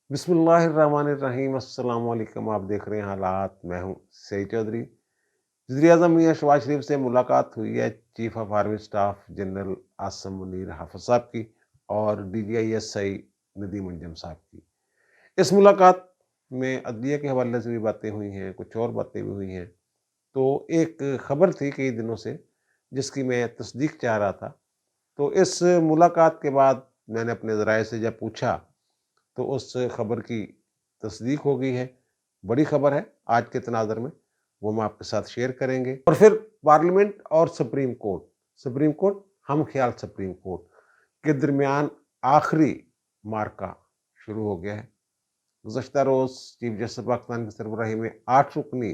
بسم اللہ الرحمن الرحیم، السلام علیکم۔ آپ دیکھ رہے ہیں حالات، میں ہوں سعید چودھری۔ وزیر اعظم میاں شہباز شریف سے ملاقات ہوئی ہے chief of army staff general Asim Munir حافظ صاحب کی اور DGI SI ندیم انجم صاحب کی۔ اس ملاقات میں عدلیہ کے حوالے سے بھی باتیں ہوئی ہیں، کچھ اور باتیں بھی ہوئی ہیں۔ تو ایک خبر تھی کئی دنوں سے جس کی میں تصدیق چاہ رہا تھا، تو اس ملاقات کے بعد میں نے اپنے ذرائع سے جب پوچھا تو اس خبر کی تصدیق ہو گئی ہے۔ بڑی خبر ہے آج کے تناظر میں، وہ ہم آپ کے ساتھ شیئر کریں گے۔ اور پھر پارلیمنٹ اور سپریم کورٹ ہم خیال سپریم کورٹ کے درمیان آخری مارکا شروع ہو گیا ہے۔ گزشتہ روز چیف جسٹس پاکستان کی سربراہی میں 8 رکنی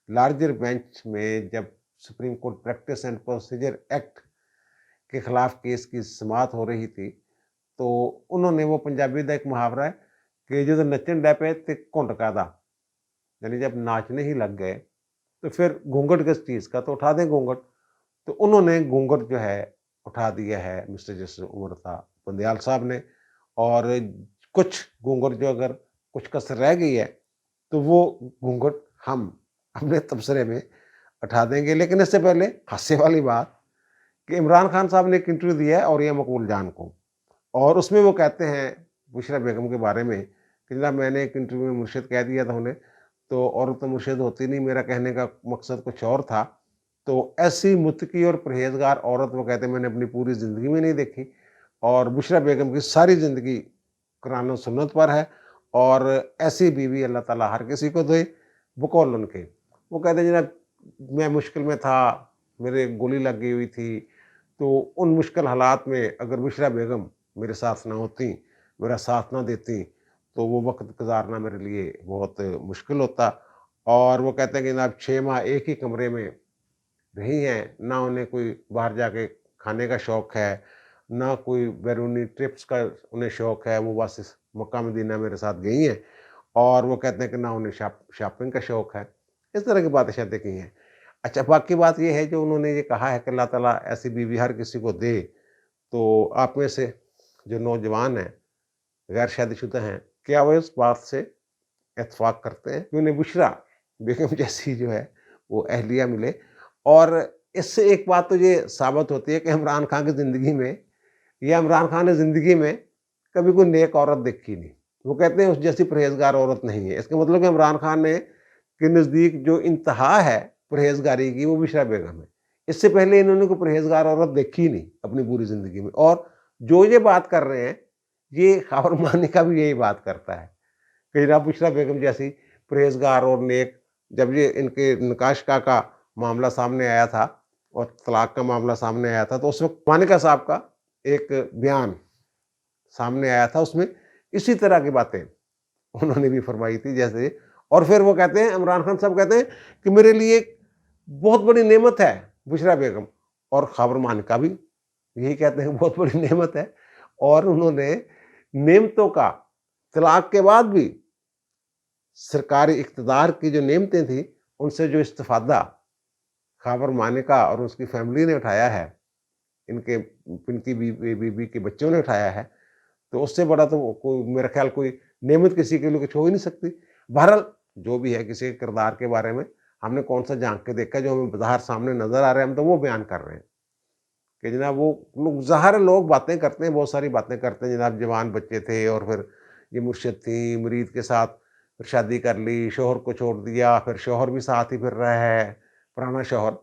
لارجر بینچ میں جب supreme court practice and procedure act کے خلاف کیس کی سماعت ہو رہی تھی، تو انہوں نے وہ پنجابی کا ایک محاورہ ہے کہ جو نچن ڈے پہ تے کونٹکا دا، یعنی جب ناچنے ہی لگ گئے تو پھر گھونگھٹ کس چیز کا، تو اٹھا دیں گھونگھٹ۔ تو انہوں نے گھونگھٹ جو ہے اٹھا دیا ہے مسٹر جسٹس عمر عطا بندیال صاحب نے، اور کچھ گھونگھٹ جو اگر کچھ کسر رہ گئی ہے تو وہ گھونگھٹ ہم اپنے تبصرے میں اٹھا دیں گے۔ لیکن اس سے پہلے ہنسے والی بات کہ عمران خان صاحب نے ایک انٹرویو دیا ہے اور یہ مقبول جان کو، اور اس میں وہ کہتے ہیں بشرا بیگم کے بارے میں کہ جناب میں نے ایک انٹرویو میں مرشد کہہ دیا تھا انہیں، تو عورت تو مرشد ہوتی نہیں، میرا کہنے کا مقصد کچھ اور تھا۔ تو ایسی متقی اور پرہیزگار عورت وہ کہتے ہیں میں نے اپنی پوری زندگی میں نہیں دیکھی، اور بشرا بیگم کی ساری زندگی قرآن و سنت پر ہے، اور ایسی بیوی اللہ تعالیٰ ہر کسی کو دے بقول ان کے۔ وہ کہتے ہیں جناب میں مشکل میں تھا، میرے گولی لگ گئی ہوئی تھی، تو ان مشکل حالات میں اگر بشرا بیگم میرے ساتھ نہ ہوتی، میرا ساتھ نہ دیتی، تو وہ وقت گزارنا میرے لیے بہت مشکل ہوتا۔ اور وہ کہتے ہیں کہ جناب 6 ماہ ایک ہی کمرے میں رہی ہیں، نہ انہیں کوئی باہر جا کے کھانے کا شوق ہے، نہ کوئی بیرونی ٹرپس کا انہیں شوق ہے، وہ بس اس مکہ مدینہ میرے ساتھ گئی ہیں، اور وہ کہتے ہیں کہ نہ انہیں شاپنگ کا شوق ہے۔ اس طرح کی باتیں شاید کی ہیں۔ اچھا، باقی بات یہ ہے جو انہوں نے یہ کہا ہے کہ اللہ تعالیٰ ایسی بیوی ہر کسی کو دے، تو آپ میں سے جو نوجوان ہیں، غیر شادی شدہ ہیں، کیا وہ اس بات سے اتفاق کرتے ہیں کہ انہیں بشرا بیگم جیسی جو ہے وہ اہلیہ ملے؟ اور اس سے ایک بات تو یہ ثابت ہوتی ہے کہ عمران خان کی زندگی میں یا عمران خان نے زندگی میں کبھی کوئی نیک عورت دیکھی نہیں۔ وہ کہتے ہیں اس جیسی پرہیزگار عورت نہیں ہے۔ اس کا مطلب کہ عمران خان نے کے نزدیک جو انتہا ہے پرہیزگاری کی وہ بشرا بیگم ہے۔ اس سے پہلے انہوں نے کوئی پرہیزگار عورت دیکھی نہیں اپنی پوری زندگی میں۔ اور جو یہ بات کر رہے ہیں یہ خاور مانی کا بھی یہی بات کرتا ہے کہ جناب بشرا بیگم جیسی پرہیزگار اور نیک، جب یہ ان کے نکاح شکاح کا معاملہ سامنے آیا تھا اور طلاق کا معاملہ سامنے آیا تھا، تو اس وقت مانیکا صاحب کا ایک بیان سامنے آیا تھا، اس میں اسی طرح کی باتیں انہوں نے بھی فرمائی تھی جیسے۔ اور پھر وہ کہتے ہیں عمران خان صاحب کہتے ہیں کہ میرے لیے ایک بہت بڑی نعمت ہے بشرا بیگم، اور خاور مانیکا بھی یہی کہتے ہیں بہت بڑی نعمت ہے۔ اور انہوں نے نعمتوں کا طلاق کے بعد بھی سرکاری اقتدار کی جو نعمتیں تھیں ان سے جو استفادہ خاور مانیکا اور اس کی فیملی نے اٹھایا ہے، ان کی بیوی کے بچوں نے اٹھایا ہے، تو اس سے بڑا تو کوئی میرا خیال کوئی نعمت کسی کے لیے کچھ ہو ہی نہیں سکتی۔ بہرحال جو بھی ہے کسی کے کردار کے بارے میں ہم نے کون سا جھانک کے دیکھا، جو ہمیں بظاہر سامنے نظر آ رہا ہے ہم تو وہ بیان کر رہے ہیں کہ جناب وہ لوگ ظاہر لوگ باتیں کرتے ہیں، بہت ساری باتیں کرتے ہیں جناب، جوان بچے تھے اور پھر یہ مرشد تھیں، مرید کے ساتھ پھر شادی کر لی، شوہر کو چھوڑ دیا، پھر شوہر بھی ساتھ ہی پھر رہا ہے پرانا شوہر،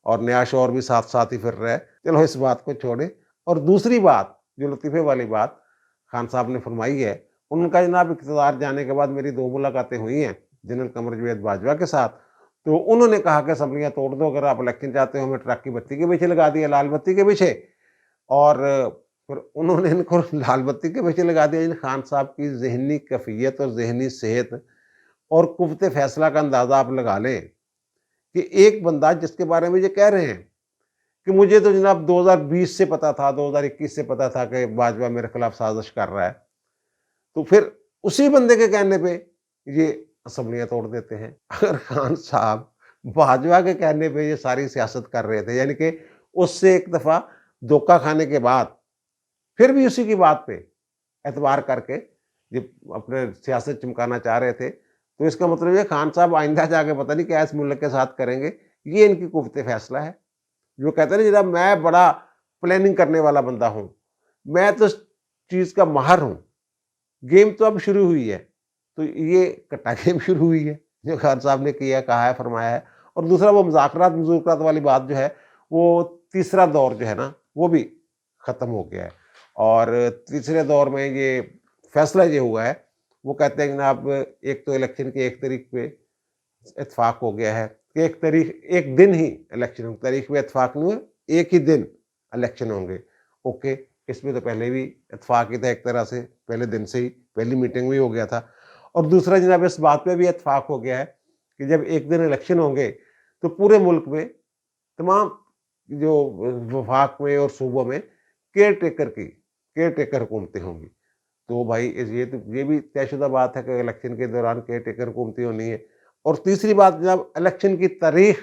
اور نیا شوہر بھی ساتھ ہی پھر رہا ہے۔ چلو اس بات کو چھوڑیں، اور دوسری بات جو لطیفے والی بات خان صاحب نے فرمائی ہے، ان کا جناب اقتدار جانے کے بعد میری 2 ملاقاتیں ہوئی ہیں جنرل قمر جاوید باجوہ کے ساتھ، تو انہوں نے کہا کہ اسمبلیاں توڑ دو، اگر آپ الیکشن چاہتے ہو ہمیں ٹرک کی بتی کے پیچھے لگا دیا، لال بتی کے پیچھے، اور پھر انہوں نے ان کو لال بتی کے پیچھے لگا دیا۔ خان صاحب کی ذہنی کیفیت اور ذہنی صحت اور قوت فیصلہ کا اندازہ آپ لگا لیں کہ ایک بندہ جس کے بارے میں یہ کہہ رہے ہیں کہ مجھے تو جناب 2020 سے پتا تھا، 2021 سے پتا تھا کہ باجوہ میرے خلاف سازش کر رہا ہے، تو پھر اسی بندے کے کہنے پہ یہ اسمبلیاں توڑ دیتے ہیں۔ اگر خان صاحب باجوہ کے کہنے پہ یہ ساری سیاست کر رہے تھے، یعنی کہ اس سے ایک دفعہ دھوکہ کھانے کے بعد پھر بھی اسی کی بات پہ اعتبار کر کے جب اپنے سیاست چمکانا چاہ رہے تھے، تو اس کا مطلب یہ خان صاحب آئندہ جا کے پتہ نہیں کیا اس ملک کے ساتھ کریں گے، یہ ان کی قوت فیصلہ ہے۔ جو کہتے ہیں نا جناب میں بڑا پلاننگ کرنے والا بندہ ہوں، میں تو اس چیز کا ماہر ہوں، گیم تو اب شروع ہوئی ہے، تو یہ کٹا گیم شروع ہوئی ہے جو خان صاحب نے کیا کہا ہے فرمایا ہے۔ اور دوسرا وہ مذاکرات والی بات جو ہے، وہ تیسرا دور جو ہے نا وہ بھی ختم ہو گیا ہے، اور تیسرے دور میں یہ فیصلہ یہ ہوا ہے، وہ کہتے ہیں جناب ایک تو الیکشن کی 1 تاریخ پہ اتفاق ہو گیا ہے کہ 1 تاریخ ایک دن ہی الیکشن ہوں، تاریخ پہ اتفاق نہیں ہوا، ایک ہی دن الیکشن ہوں گے۔ اوکے، اس میں تو پہلے بھی اتفاق ہی تھا، ایک طرح سے پہلے دن سے ہی پہلی میٹنگ بھی ہو گیا تھا۔ اور دوسرا جناب اس بات پہ بھی اتفاق ہو گیا ہے کہ جب ایک دن الیکشن ہوں گے تو پورے ملک میں تمام جو وفاق میں اور صوبوں میں کیئر ٹیکر حکومتیں ہوں گی۔ تو بھائی یہ بھی طے شدہ بات ہے کہ الیکشن کے دوران کیئر ٹیکر حکومتیں ہونی ہے۔ اور تیسری بات جناب الیکشن کی تاریخ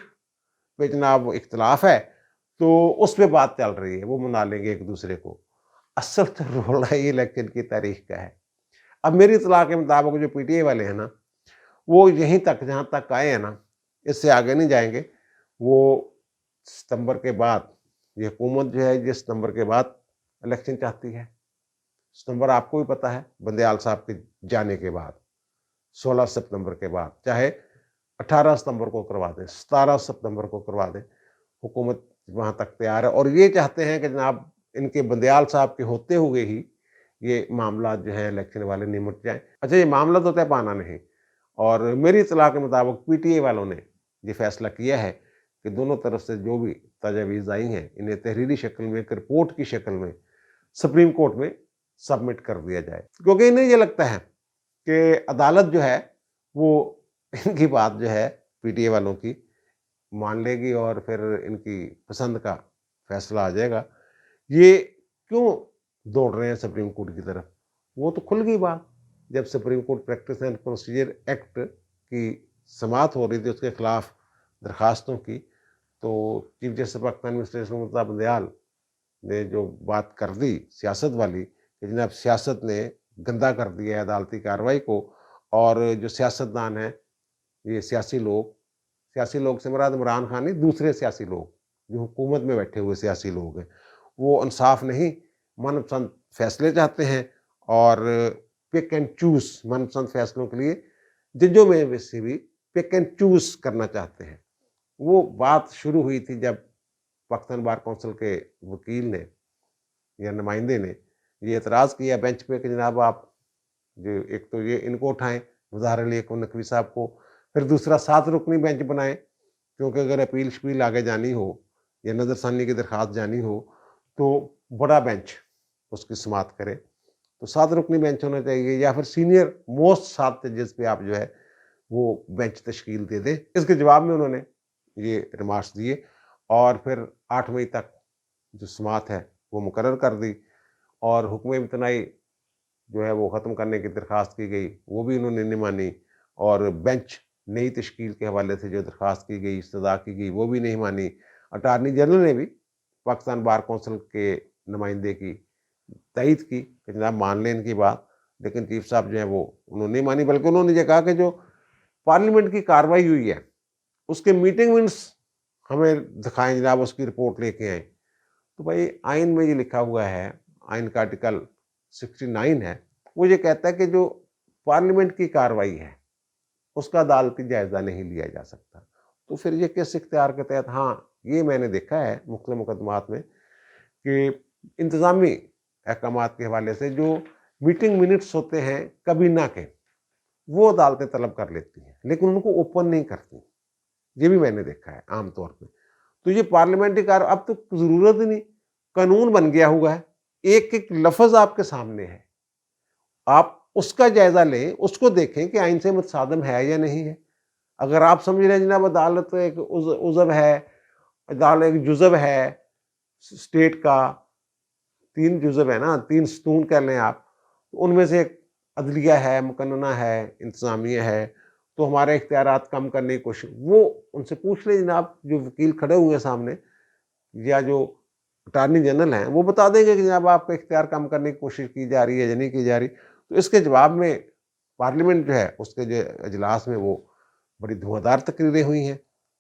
پہ جناب اختلاف ہے، تو اس پہ بات چل رہی ہے، وہ منا لیں گے ایک دوسرے کو۔ اصل تو رولا یہ الیکشن کی تاریخ کا ہے۔ اب میری اطلاع کے مطابق جو پی ٹی آئی والے ہیں نا، وہ یہیں تک جہاں تک آئے ہیں نا، اس سے آگے نہیں جائیں گے۔ وہ ستمبر کے بعد، یہ حکومت جو ہے یہ ستمبر کے بعد الیکشن چاہتی ہے۔ ستمبر آپ کو بھی پتہ ہے بندیال صاحب کے جانے کے بعد، 16 ستمبر کے بعد، چاہے 18 ستمبر کو کروا دیں، 17 ستمبر کو کروا دیں، حکومت وہاں تک تیار ہے۔ اور یہ چاہتے ہیں کہ جناب ان کے بندیال صاحب کے ہوتے ہوئے ہی یہ معاملات جو ہیں الیکشن والے نمٹ جائیں۔ اچھا، یہ معاملہ تو طے پانا نہیں، اور میری اطلاع کے مطابق پی ٹی آئی والوں نے یہ فیصلہ کیا ہے کہ دونوں طرف سے جو بھی تجاویز آئی ہیں انہیں تحریری شکل میں، ایک رپورٹ کی شکل میں سپریم کورٹ میں سبمٹ کر دیا جائے، کیونکہ انہیں یہ لگتا ہے کہ عدالت جو ہے وہ ان کی بات جو ہے پی ٹی اے والوں کی مان لے گی اور پھر ان کی پسند کا فیصلہ آ جائے گا۔ یہ کیوں دوڑ رہے ہیں سپریم کورٹ کی طرف؟ وہ تو کھل گئی بات جب supreme court practice and procedure act کی سماعت ہو رہی تھی، اس کے خلاف درخواستوں کی، تو chief justice Pakistan administration Murtaza Bandial نے جو بات کر دی سیاست والی کہ جناب سیاست نے گندا کر دیا ہے عدالتی کارروائی کو، اور جو سیاستدان ہیں یہ سیاسی لوگ سے مراد عمران خان نہیں، دوسرے سیاسی لوگ جو حکومت میں بیٹھے ہوئے سیاسی لوگ ہیں، وہ انصاف نہیں، من پسند فیصلے چاہتے ہیں، اور پک اینڈ چوز من پسند فیصلوں کے لیے ججوں میں سے بھی پک اینڈ چوز کرنا چاہتے ہیں۔ وہ بات شروع ہوئی تھی جب پاکستان بار کونسل کے وکیل نے یا نمائندے نے یہ اعتراض کیا بینچ پہ کہ جناب آپ جو ایک تو یہ ان کو اٹھائیں مظاہر علی نقوی صاحب کو، پھر دوسرا 7 رکنی بینچ بنائیں، کیونکہ اگر اپیل شپیل آگے جانی ہو یا نظر ثانی کی درخواست جانی ہو تو بڑا بینچ اس کی سماعت کرے، تو 7 رکنی بینچ ہونا چاہیے، یا پھر سینئر موسٹ 7 ججز پہ آپ جو ہے وہ بینچ تشکیل دے دیں۔ اس کے جواب میں انہوں نے یہ ریمارکس دیے، اور پھر 8 مئی تک جو سماعت ہے وہ مقرر کر دی، اور حکم امتناعی جو ہے وہ ختم کرنے کی درخواست کی گئی، وہ بھی انہوں نے نہیں مانی، اور بینچ نئی تشکیل کے حوالے سے جو درخواست کی گئی، استدعا کی گئی، وہ بھی نہیں مانی۔ اٹارنی جنرل نے بھی پاکستان بار کونسل کے نمائندے کی تائید کی کہ جناب مان لیں ان کی بات، لیکن چیف صاحب جو ہیں وہ انہوں نے نہیں مانی، بلکہ انہوں نے یہ کہا کہ جو پارلیمنٹ کی کارروائی ہوئی ہے اس کے میٹنگ منٹس ہمیں دکھائیں جناب، اس کی رپورٹ لے کے آئیں۔ تو بھائی آئین میں یہ لکھا ہوا ہے، آئین کا آرٹیکل 69 ہے، وہ یہ کہتا ہے کہ جو پارلیمنٹ کی کارروائی ہے اس کا عدالتی جائزہ نہیں لیا جا سکتا۔ تو پھر یہ کس اختیار کے تحت؟ ہاں، یہ میں نے دیکھا ہے مختلف مقدمات میں کہ انتظامی احکامات کے حوالے سے جو میٹنگ منٹس ہوتے ہیں کابینہ کے، وہ عدالتیں طلب کر لیتی ہیں، لیکن ان کو اوپن نہیں کرتی۔ یہ بھی میں نے دیکھا ہے عام طور پہ۔ تو یہ پارلیمنٹری اب تو ضرورت ہی نہیں، قانون بن گیا ہوا ہے، ایک ایک لفظ آپ کے سامنے ہے، آپ اس کا جائزہ لیں، اس کو دیکھیں کہ آئین سے متصادم ہے یا نہیں ہے۔ اگر آپ سمجھ رہے ہیں جناب عدالت ایک عضو ہے، عدالت ایک جزو ہے اسٹیٹ کا، 3 جزو ہے نا، 3 ستون کہہ لیں آپ، ان میں سے ایک عدلیہ ہے، مقننہ ہے، انتظامیہ ہے، تو ہمارے اختیارات کم کرنے کی کوشش، وہ ان سے پوچھ لیں جناب، جو وکیل کھڑے ہوئے سامنے یا جو اٹارنی جنرل ہیں، وہ بتا دیں گے کہ جناب آپ کا اختیار کم کرنے کی کوشش کی جا رہی ہے یا نہیں کی جا رہی۔ تو اس کے جواب میں پارلیمنٹ جو ہے اس کے جو اجلاس میں وہ بڑی دھواں تقریریں ہوئی ہیں.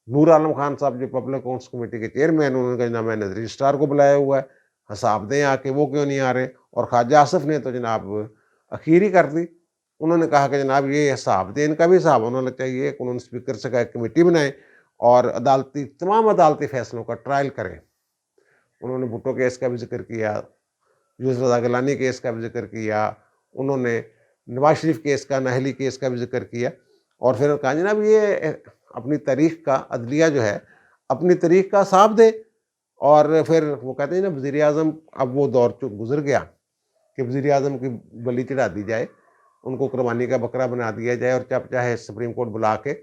نور عالم خان صاحب جو پبلک اکاؤنٹس کمیٹی کے چیئرمین، انہوں نے کہا جناب میں نے رجسٹرار کو بلایا ہوا ہے، حساب دیں آ کے، وہ کیوں نہیں آ رہے. اور خواجہ آصف نے تو جناب اخیر ہی کر دی. انہوں نے کہا کہ جناب یہ حساب دیں، ان کا بھی حساب ہونا چاہیے. انہوں نے اسپیکر سے کہا ایک کمیٹی بنائیں اور تمام عدالتی فیصلوں کا ٹرائل کریں. انہوں نے بھٹو کیس کا بھی ذکر کیا، یوسف رضا گیلانی کیس کا بھی ذکر کیا، انہوں نے نواز شریف کیس کا، ناہلی کیس کا بھی ذکر کیا. اور پھر کہا جناب یہ اپنی تاریخ کا عدلیہ جو ہے اپنی تاریخ کا حساب دے. اور پھر وہ کہتے ہیں نا وزیر اعظم، اب وہ دور گزر گیا کہ وزیر اعظم کی بلی چڑھا دی جائے، ان کو قربانی کا بکرا بنا دیا جائے، اور چاہے سپریم کورٹ بلا کے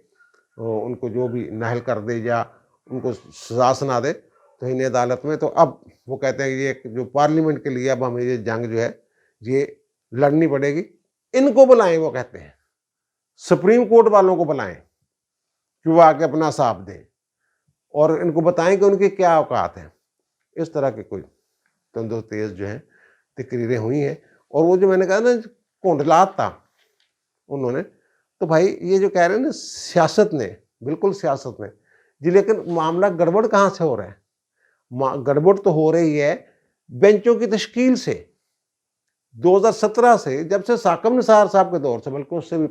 ان کو جو بھی نااہل کر دے یا ان کو سزا سنا دے توہین عدالت میں. تو اب وہ کہتے ہیں کہ یہ جو پارلیمنٹ کے لیے اب ہمیں یہ جنگ جو ہے یہ لڑنی پڑے گی. ان کو بلائیں، وہ کہتے ہیں سپریم کورٹ والوں کو بلائیں کہ وہ آ کے اپنا حساب دیں اور ان کو بتائیں کہ ان کی کیا اوقات ہیں. اس طرح کے کوئی تند و تیز جو ہیں تقریریں ہوئی ہیں. اور وہ جو میں نے کہا نا کونڈلات تھا انہوں نے، تو بھائی یہ جو کہہ رہے ہیں نا سیاست نے، بالکل سیاست نے جی، لیکن معاملہ گڑبڑ کہاں سے ہو رہا ہے؟ گڑبڑ تو ہو رہی ہے بینچوں کی تشکیل سے. 2017 سے، جب سے ثاقب نثار صاحب کے دور سے، بلکہ اس سے بھی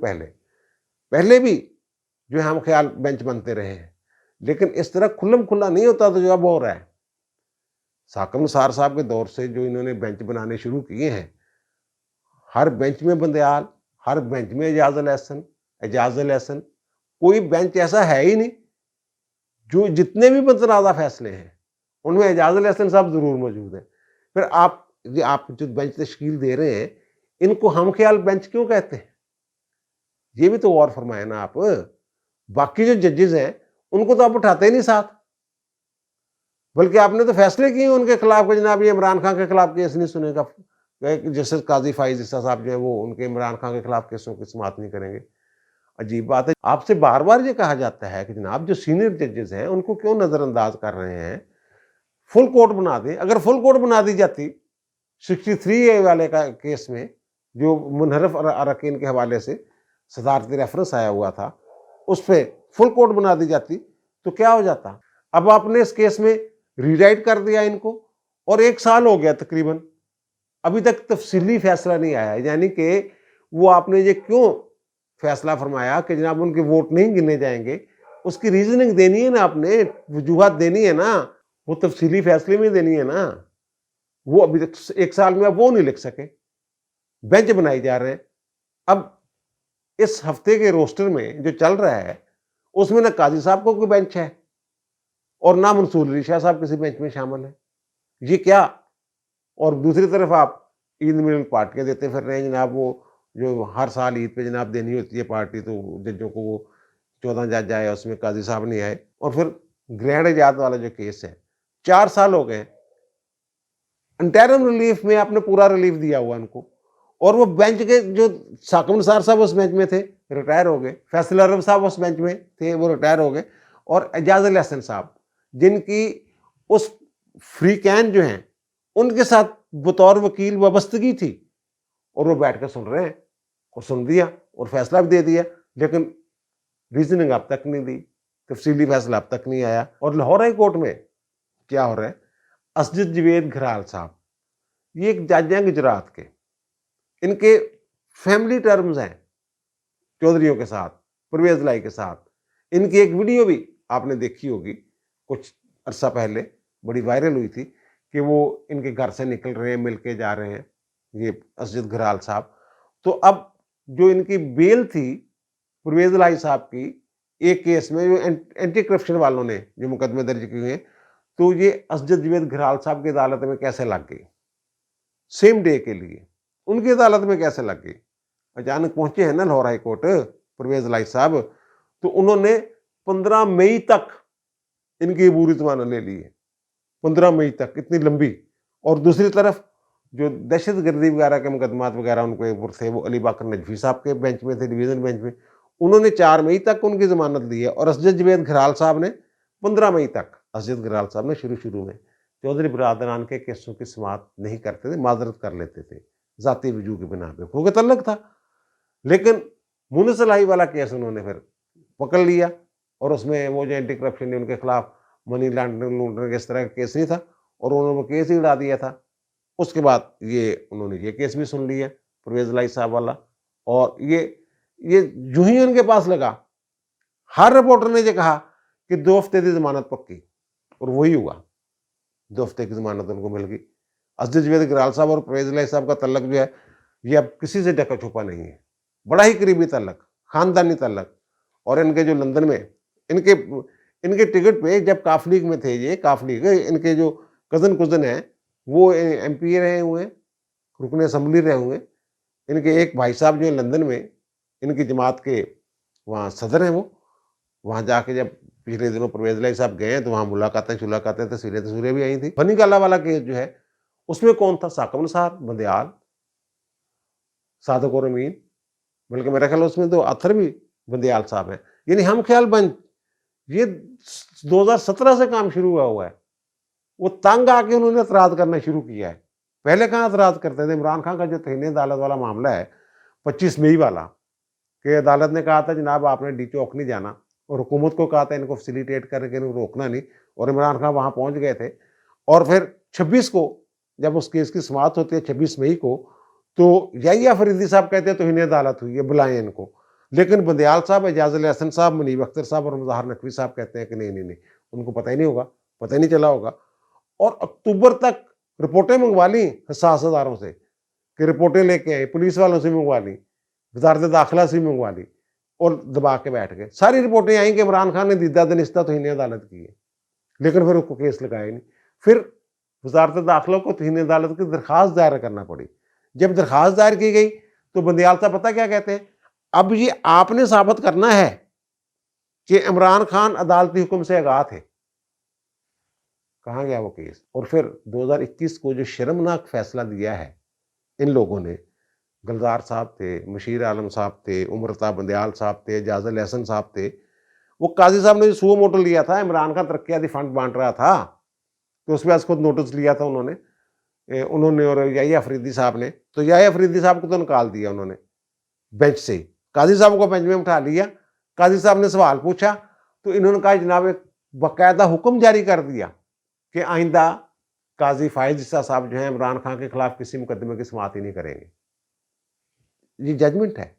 پہلے بھی جو ہم خیال بینچ بنتے رہے ہیں، لیکن اس طرح کھلم کھلا نہیں ہوتا تو جو اب ہو رہا ہے. ثاقب نثار صاحب کے دور سے جو انہوں نے بینچ بنانے شروع کیے ہیں، ہر بینچ میں بندیال، ہر بینچ میں اعجاز الاحسن، کوئی بینچ ایسا ہے ہی نہیں جو جتنے بھی متنازع فیصلے ہیں ان میں اعجاز الاحسن صاحب ضرور موجود ہیں. پھر آپ جو بینچ تشکیل دے رہے ہیں ان کو ہم خیال بینچ کیوں کہتے ہیں؟ یہ بھی تو غور فرمائے نا آپ. باقی جو ججز ہیں ان کو تو آپ اٹھاتے ہی نہیں ساتھ، بلکہ آپ نے تو فیصلے کیے ان کے خلاف کہ جناب یہ عمران خان کے خلاف کیس نہیں سنے گا. جسٹس قاضی فائز عیسیٰ صاحب جو ہے وہ ان کے عمران خان کے خلاف کیسوں کی سماعت نہیں کریں گے. عجیب بات ہے. آپ سے بار بار یہ کہا جاتا ہے کہ جناب جو سینئر ججز ہیں ان کو کیوں نظر انداز کر رہے ہیں، فل کورٹ بنا دیں. اگر فل کورٹ بنا دی جاتی 63A والے کا کیس میں جو منحرف اراکین کے حوالے سے صدارتی ریفرنس آیا ہوا تھا، اس پہ فل کورٹ بنا دی جاتی تو کیا ہو جاتا؟ اب آپ نے اس کیس میں ری رائٹ کر دیا ان کو، اور 1 سال ہو گیا تقریباً، ابھی تک تفصیلی فیصلہ نہیں آیا. یعنی کہ وہ آپ نے یہ کیوں فیصلہ فرمایا کہ جناب ان کے ووٹ نہیں گنے جائیں گے، اس کی ریزننگ دینی ہے نا، آپ نے وجوہات دینی ہے نا، وہ تفصیلی فیصلے میں دینی ہے نا. وہ ابھی تک 1 سال میں اب وہ نہیں لکھ سکے، بینچ بنائی جا رہے ہیں. اب اس ہفتے کے روسٹر میں جو چل رہا ہے اس میں نہ قاضی صاحب کو کوئی بینچ ہے اور نہ منصور علی شاہ صاحب کسی بینچ میں شامل ہے. یہ کیا؟ اور دوسری طرف آپ عید ملن پارٹیاں دیتے پھر رہے ہیں جناب، وہ جو ہر سال عید پہ جناب دینی ہوتی ہے پارٹی، تو ججوں کو وہ 14 جج آئے اس میں قاضی صاحب نہیں آئے. اور پھر گرینڈ ایجاد والا جو کیس ہے 4 سال ہو گئے، انٹرم ریلیف میں آپ نے پورا ریلیف دیا ہوا ان کو، اور وہ بینچ کے جو ثاقب نثار صاحب اس بینچ میں تھے ریٹائر ہو گئے، فیصل ارب صاحب اس بینچ میں تھے وہ ریٹائر ہو گئے، اور اعجاز الاحسن صاحب جن کی اس فری کین جو ہیں ان کے ساتھ بطور وکیل وابستگی تھی، اور وہ بیٹھ کر سن رہے ہیں، اور سن دیا اور فیصلہ بھی دے دیا، لیکن ریزننگ اب تک نہیں دی، تفصیلی فیصلہ اب تک نہیں آیا. اور لاہور ہائی کورٹ میں کیا ہو رہا ہے؟ اسجد جوید گھرال صاحب، یہ ایک جج ہیں گجرات کے، ان کے فیملی ٹرمز ہیں چودھریوں کے ساتھ، پرویز لائی کے ساتھ. ان کی ایک ویڈیو بھی آپ نے دیکھی ہوگی کچھ عرصہ پہلے، بڑی وائرل ہوئی تھی کہ وہ ان کے گھر سے نکل رہے ہیں، مل کے جا رہے ہیں یہ اسجد گھرال صاحب. تو اب جو ان کی بیل تھی پرویز لائی صاحب کی ایک کیس میں جو اینٹی کرپشن والوں نے جو مقدمے درج کیے ہیں، تو یہ اسجد جوید گھرال صاحب کی عدالت میں کیسے لگ گئی سیم ڈے کے لیے؟ ان کی عدالت میں کیسے لگ گئی؟ اچانک پہنچے ہیں نا لاہور ہائی کورٹ پرویز لائی صاحب، تو انہوں نے 15 مئی تک ان کی عبوری ضمانت لے لی ہے، 15 مئی تک، اتنی لمبی. اور دوسری طرف جو دہشت گردی وغیرہ کے مقدمات وغیرہ ان کے اوپر تھے وہ علی باقر نجفی صاحب کے بینچ میں تھے، ڈویژن بینچ میں، انہوں نے 4 مئی تک ان کی ضمانت لی ہے، اور اسجد جوید گھرال صاحب نے 15 مئی تک. اسجد گھرال صاحب نے شروع میں چودھری برادران کے کیسوں کی سماعت نہیں کرتے تھے، معذرت کر لیتے تھے، ذاتی وجوہ کی بنا پہ، کیونکہ تعلق تھا. لیکن مونس الہی والا کیس انہوں نے پھر پکڑ لیا، اور اس میں وہ جو اینٹی کرپشن ان کے خلاف منی لانڈرنگ اس طرح کا کیس نہیں تھا، اور انہوں نے وہ کیس ہی اڑا دیا تھا. اس کے بعد انہوں نے یہ کیس بھی سن لیا پرویز الہی صاحب والا. اور یہ جو ہی ان کے پاس لگا، ہر رپورٹر نے یہ کہا کہ 2 ہفتے کی ضمانت پکی، اور وہی ہوا. 2 ہفتے کی ضمانت ان کو مل گئی. اسد جاوید گرال صاحب اور پرویز الہی صاحب کا تعلق جو ہے یہ اب کسی سے ڈھکا چھپا نہیں ہے، بڑا ہی قریبی تعلق، خاندانی تعلق. اور ان کے جو لندن میں ان کے ٹکٹ پہ جب کاف لیگ میں تھے، یہ کاف لیگ ان کے جو کزن ہیں وہ ایم پی رہے ہوئے ہیں، رکن اسمبلی رہے ہوئے ہیں. ان کے ایک بھائی صاحب جو ہیں لندن میں ان کی جماعت کے وہاں صدر ہیں، وہ وہاں جا کے جب پچھلے دنوں پرویز الہی صاحب گئے تو وہاں ملاقاتیں تصویریں بھی آئی تھیں. فنی کالا والا کیس جو ہے اس میں کون تھا؟ ثاقب نثار، بندیال، صادق اور امین، بلکہ میرا خیال اس میں تو آتھر بھی بندیال صاحب ہیں. یعنی ہم خیال بن یہ 2017 سے کام شروع ہوا ہے. وہ تنگ آ کے انہوں نے اعتراض کرنا شروع کیا ہے. پہلے کہاں اعتراض کرتے تھے؟ عمران خان کا جو توہین عدالت والا معاملہ ہے 25 مئی والا، کہ عدالت نے کہا تھا جناب آپ نے ڈی چوک نہیں جانا، اور حکومت کو کہا تھا ان کو فیسیلیٹیٹ کر کے روکنا نہیں، اور عمران خان وہاں پہنچ گئے تھے. اور پھر 26 کو جب اس کیس کی سماعت ہوتی ہے 26 مئی کو، تو یحییٰ فریدی صاحب کہتے ہیں توہین عدالت ہوئی ہے، بلائیں ان کو. لیکن بندیال صاحب، اعجاز علی احسن صاحب، منیب اختر صاحب اور مظاہر نقوی صاحب کہتے ہیں کہ نہیں، ان کو پتہ ہی نہیں ہوگا، پتہ ہی نہیں چلا ہوگا. اور اکتوبر تک رپورٹیں منگوا لیں حساس اداروں سے، کہ رپورٹیں لے کے آئے، پولیس والوں سے منگوا لیں، وزارت داخلہ سے منگوا لی، اور دبا کے بیٹھ گئے. ساری رپورٹیں آئیں کہ عمران خان نے دیدہ دنستہ توہین عدالت کی ہے، لیکن پھر اس کو کیس لگایا نہیں. پھر وزارت داخلہ کو توہین عدالت کی درخواست دائر کرنا پڑی. جب درخواست دائر کی گئی تو بندیال صاحب پتہ کیا کہتے ہیں؟ اب یہ آپ نے ثابت کرنا ہے کہ عمران خان عدالتی حکم سے آگاہ تھے. کہاں گیا وہ کیس؟ اور پھر 2021 کو جو شرمناک فیصلہ دیا ہے ان لوگوں نے، گلزار صاحب تھے، مشیر عالم صاحب تھے، عمرتا بندیال صاحب تھے، اعجاز علی احسن صاحب تھے. وہ قاضی صاحب نے جو سو موٹو لیا تھا، عمران خان ترقیاتی فنڈ بانٹ رہا تھا، تو اس پہ خود نوٹس لیا تھا انہوں نے اور یحییٰ فریدی صاحب نے. تو یحییٰ فریدی صاحب کو تو نکال دیا انہوں نے بینچ سے، قاضی صاحب کو بینچ میں اٹھا لیا. قاضی صاحب نے سوال پوچھا تو انہوں نے کہا جناب ایک باقاعدہ حکم جاری کر دیا کہ آئندہ قاضی فائز عیسیٰ صاحب جو ہیں عمران خان کے خلاف کسی مقدمے کی سماعت ہی نہیں کریں گے. یہ ججمنٹ ہے.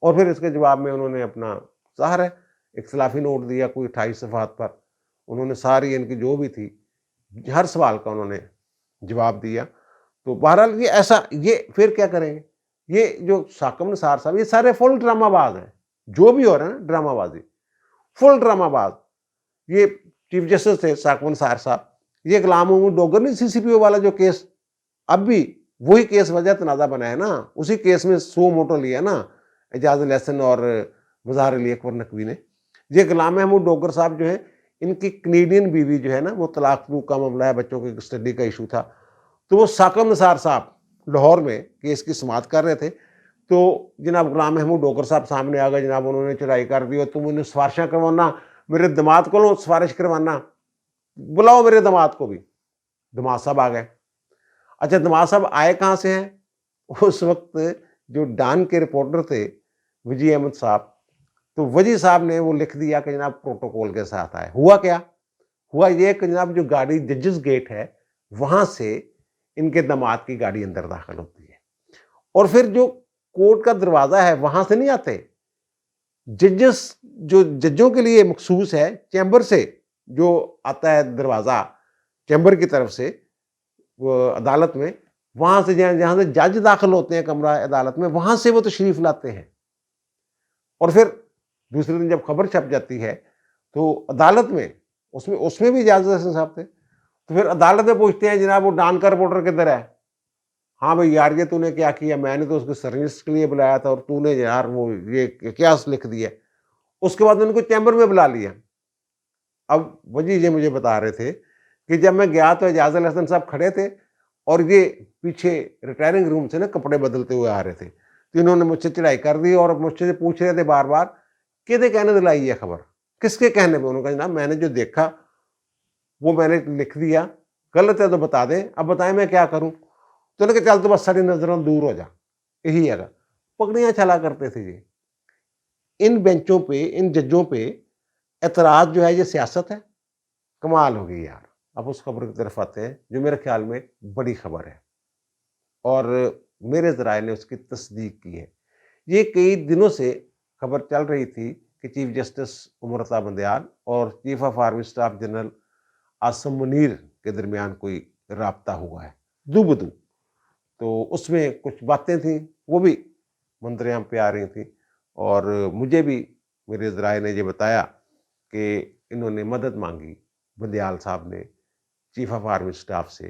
اور پھر اس کے جواب میں انہوں نے اپنا ظاہر ہے اختلافی نوٹ دیا کوئی 28 صفحات پر. انہوں نے ساری ان کی جو بھی تھی ہر سوال کا انہوں نے جواب دیا. تو بہرحال یہ پھر کیا کریں گے؟ یہ جو ثاقب نثار صاحب یہ سارے فل ڈرامہ باز ہیں، جو بھی ہو رہے ہیں نا ڈرامہ بازی، فل ڈرامہ باز. یہ چیف جسٹس تھے ثاقب نثار صاحب، یہ غلام محمود ڈوگر نے CCPO والا جو کیس، اب بھی وہی کیس وجہ تنازع بنا ہے نا، اسی کیس میں سو موٹو لیا نا اعجاز علی احسن اور مظاہر علی اکبر نقوی نے. یہ غلام محمود ڈوگر صاحب جو ہیں ان کی کنیڈین بیوی جو ہے نا، وہ طلاق کا معاملہ ہے، بچوں کی کسٹڈی کا ایشو تھا. تو وہ ثاقب نثار صاحب لاہور میں کیس کی سماعت کر رہے تھے، تو جناب غلام محمود ڈوگر صاحب سامنے آ گئے. جناب انہوں نے چڑھائی کر دی، اور تم انہیں سفارشیں کروانا، میرے دماد کو سفارش کروانا، بلاؤ میرے دماد کو بھی. دماد صاحب آ گئے. اچھا دماد صاحب آئے کہاں سے ہیں؟ اس وقت جو ڈان کے رپورٹر تھے وجی احمد صاحب، تو وجی صاحب نے وہ لکھ دیا کہ جناب پروٹوکول کے ساتھ آئے. ہوا کیا؟ ہوا یہ کہ جناب جو گاڑی ججز گیٹ ہے وہاں سے ان کے دماد کی گاڑی اندر داخل ہوتی ہے، اور پھر جو کورٹ کا دروازہ ہے وہاں سے نہیں آتے، ججوں کے لیے مخصوص ہے چیمبر سے جو آتا ہے دروازہ چیمبر کی طرف سے وہ عدالت میں، وہاں سے جہاں سے جج داخل ہوتے ہیں کمرہ عدالت میں، وہاں سے وہ تشریف لاتے ہیں. اور پھر دوسرے دن جب خبر چھپ جاتی ہے تو عدالت میں اس میں بھی اعجاز علی احسن صاحب تھے. تو پھر عدالت میں پوچھتے ہیں جناب وہ ڈان کا رپورٹر کدھر ہے؟ ہاں بھائی یار یہ تو نے کیا کیا، میں نے تو اس کو سروس کے لیے بلایا تھا، اور تو نے یار وہ یہ کیا لکھ دیا. اس کے بعد ان کو چیمبر میں بلا لیا. اب وجی یہ مجھے بتا رہے تھے کہ جب میں گیا تو اعجاز علی احسن صاحب کھڑے تھے، اور یہ پیچھے ریٹائرنگ روم سے نا کپڑے بدلتے ہوئے آ رہے تھے. تو انہوں نے مجھ سے چڑھائی کر دی اور مجھ سے پوچھ رہے تھے بار بار کہ کہنے دلائی یہ خبر، کس کے کہنے پہ؟ انہوں نے کہا جناب میں نے جو دیکھا وہ میں نے لکھ دیا، غلط ہے تو بتا دیں، اب بتائیں میں کیا کروں. تو نے کہا چل تو بس ساری نظروں دور ہو جا، یہی ہے گا، پگڑیاں چلا کرتے تھے جی۔ ان بینچوں پہ، ان ججوں پہ اعتراض جو ہے یہ سیاست ہے، کمال ہو گئی یار۔ اب اس خبر کی طرف آتے ہیں جو میرے خیال میں بڑی خبر ہے اور میرے ذرائع نے اس کی تصدیق کی ہے۔ یہ کئی دنوں سے خبر چل رہی تھی کہ چیف جسٹس عمر عطا بندیال اور chief of army staff general Asim Munir کے درمیان کوئی رابطہ ہوا ہے دو بدو، تو اس میں کچھ باتیں تھیں وہ بھی منظر پہ آ رہی تھیں، اور مجھے بھی میرے ذرائع نے یہ بتایا کہ انہوں نے مدد مانگی بندیال صاحب نے چیف آف آرمی اسٹاف سے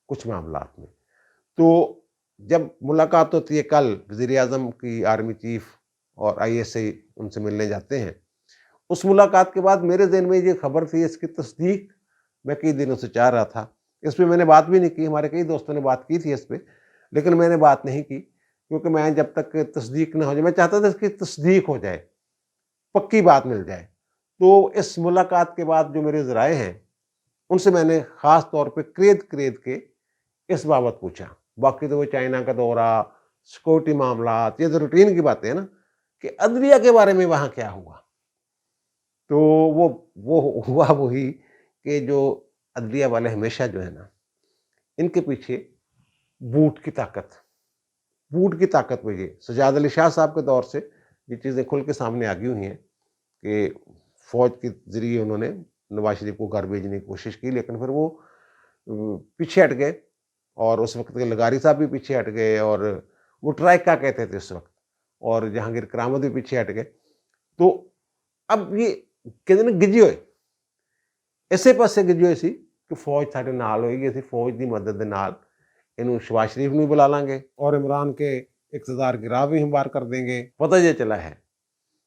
کچھ معاملات میں۔ تو جب ملاقات ہوتی ہے کل، وزیر اعظم کی آرمی چیف اور آئی ایس آئی ان سے ملنے جاتے ہیں، اس ملاقات کے بعد میرے ذہن میں یہ خبر تھی، اس کی تصدیق میں کئی دنوں سے چاہ رہا تھا۔ اس پہ میں نے بات بھی نہیں کی، ہمارے کئی دوستوں نے بات کی تھی اس پہ، لیکن میں نے بات نہیں کی کیونکہ میں جب تک تصدیق نہ ہو جائے، میں چاہتا تھا اس کی تصدیق ہو جائے، پکی بات مل جائے۔ تو اس ملاقات کے بعد جو میرے ذرائع ہیں ان سے میں نے خاص طور پہ کرید کے اس بابت پوچھا۔ باقی تو وہ چائنا کا دورہ، سیکورٹی معاملات، یہ تو روٹین کی باتیں ہیں نا، کہ عدلیہ کے بارے میں وہاں کیا ہوا۔ تو وہ ہوا وہی کہ جو عدلیہ والے ہمیشہ جو ہے نا، ان کے پیچھے بوٹ کی طاقت میں یہ سجاد علی شاہ صاحب کے دور سے یہ چیزیں کھل کے سامنے آگئی ہوئی ہیں کہ فوج کے ذریعے انہوں نے نواز شریف کو گھر بھیجنے کی کوشش کی، لیکن پھر وہ پیچھے ہٹ گئے، اور اس وقت کے لغاری صاحب بھی پیچھے ہٹ گئے، اور وہ ٹرائکا کہتے تھے اس وقت، اور جہانگیر کرامت بھی پیچھے ہٹ گئے۔ تو اب یہ کہتے ہیں گجی ہوئے اسے پاسے گجی ہوئی سی کہ فوج ساڈے نال ہوئی گئی سی، فوج دی مدد دے نال انہوں شہباز شریف نو بلا لیں گے اور عمران کے اقتدار کی راہ بھی ہموار کر دیں گے۔ پتہ یہ چلا ہے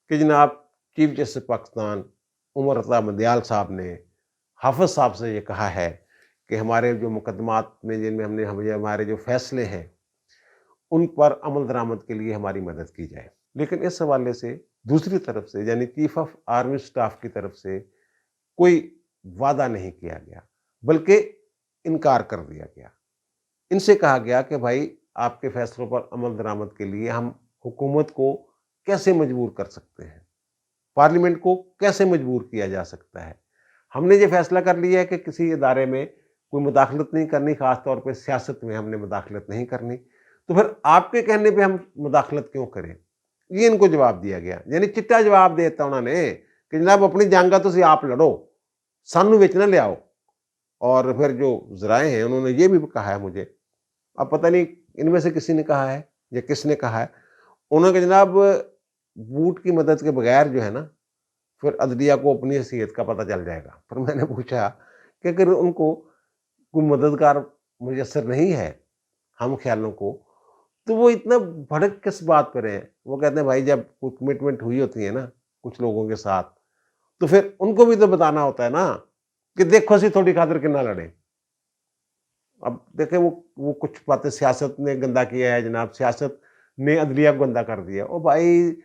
کہ جناب چیف جسٹس پاکستان عمر عطا بندیال صاحب نے حافظ صاحب سے یہ کہا ہے کہ ہمارے جو مقدمات میں جن میں ہمارے جو فیصلے ہیں ان پر عمل درآمد کے لیے ہماری مدد کی جائے۔ لیکن اس حوالے سے دوسری طرف سے یعنی چیف آف آرمی سٹاف کی طرف سے کوئی وعدہ نہیں کیا گیا، بلکہ انکار کر دیا گیا۔ ان سے کہا گیا کہ بھائی آپ کے فیصلوں پر عمل درآمد کے لیے ہم حکومت کو کیسے مجبور کر سکتے ہیں، پارلیمنٹ کو کیسے مجبور کیا جا سکتا ہے۔ ہم نے یہ فیصلہ کر لیا ہے کہ کسی ادارے میں کوئی مداخلت نہیں کرنی، خاص طور پہ سیاست میں ہم نے مداخلت نہیں کرنی، تو پھر آپ کے کہنے پہ ہم مداخلت کیوں کریں؟ یہ ان کو جواب دیا گیا، یعنی چٹا جواب دیتا انہوں نے کہ جناب اپنی جنگا تو آپ لڑو، سانو وچ نہ لے آؤ۔ اور پھر جو ذرائع ہیں انہوں نے یہ بھی کہا ہے مجھے، اب پتہ نہیں ان میں سے کسی نے کہا ہے یا کس نے کہا ہے، انہوں نے کہ جناب بوٹ کی مدد کے بغیر جو ہے نا پھر عدلیہ کو اپنی حیثیت کا پتہ چل جائے گا۔ پھر میں نے پوچھا کہ اگر ان کو کوئی مددگار میسر نہیں ہے ہم خیالوں کو، تو وہ اتنا بھڑک کس بات پر ہیں؟ وہ کہتے ہیں بھائی جب کوئی کمٹمنٹ ہوئی ہوتی ہے نا کچھ لوگوں کے ساتھ، تو پھر ان کو بھی تو بتانا ہوتا ہے نا کہ دیکھو سی تھوڑی خاطر کنا لڑے۔ اب دیکھیں وہ کچھ باتیں سیاست نے گندا کیا ہے جناب، سیاست نے عدلیہ کو گندا کر دیا۔ او بھائی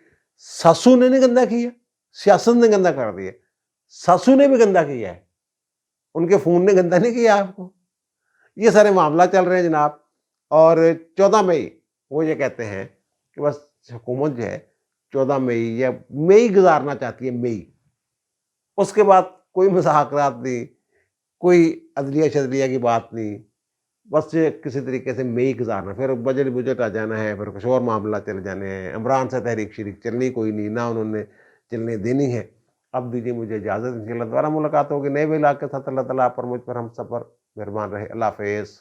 ساسو نے نہیں گندا کیا، سیاست نے گندا کر دیا۔ ساسو نے بھی گندا کیا ہے، ان کے فون نے گندا نہیں کیا آپ کو۔ یہ سارے معاملہ چل رہے ہیں جناب، اور 14 مئی وہ یہ کہتے ہیں کہ بس حکومت جو ہے 14 مئی یا مئی گزارنا چاہتی ہے، مئی، اس کے بعد کوئی مذاکرات نہیں، کوئی عدلیہ شدلیہ کی بات نہیں، بس یہ کسی طریقے سے مئی گزارنا، پھر بجٹ آ جانا ہے، پھر کچھ اور معاملہ چل جانے ہیں۔ عمران سے تحریک شریک چلنی کوئی نہیں، نہ انہوں نے چلنے دینی ہے۔ اب دیجیے مجھے اجازت، انشاءاللہ دوبارہ ملاقات ہوگی نئے ویلاگ کے ساتھ۔ اللہ تعالیٰ آپ پر مجھ پر ہم سب پر مہربان رہے۔ اللہ حافظ۔